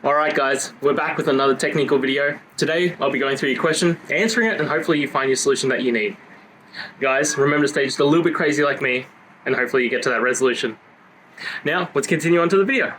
Alright guys, we're back with another technical video. Today I'll be going through your question, answering it, and hopefully you find your solution that you need. Guys, remember to stay just a little bit crazy like me, and hopefully you get to that resolution. Now, let's continue on to the video.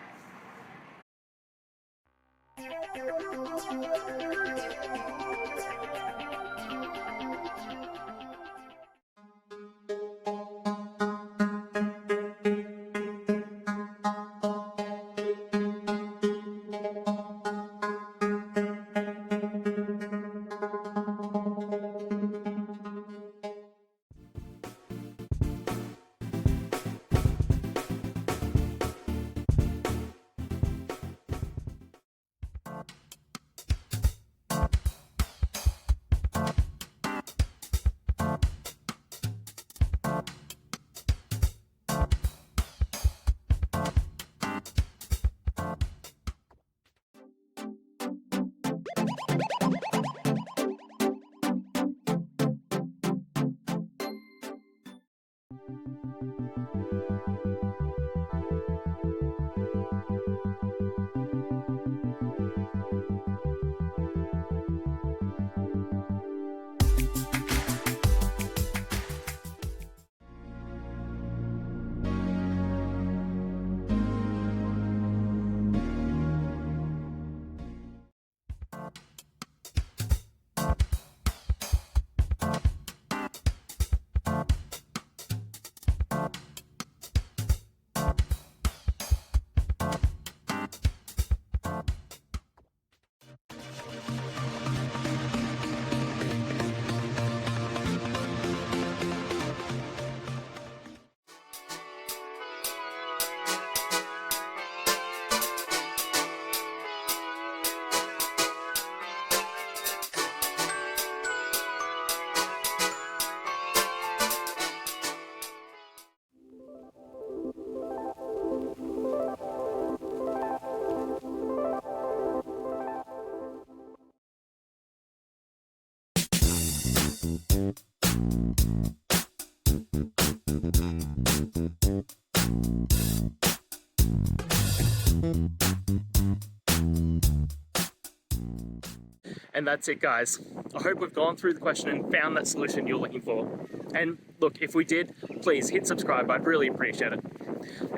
And that's it guys. I hope we've gone through the question and found that solution you're looking for. And look, if we did, please hit subscribe, I'd really appreciate it.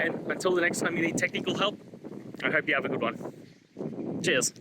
And until the next time you need technical help, I hope you have a good one. Cheers.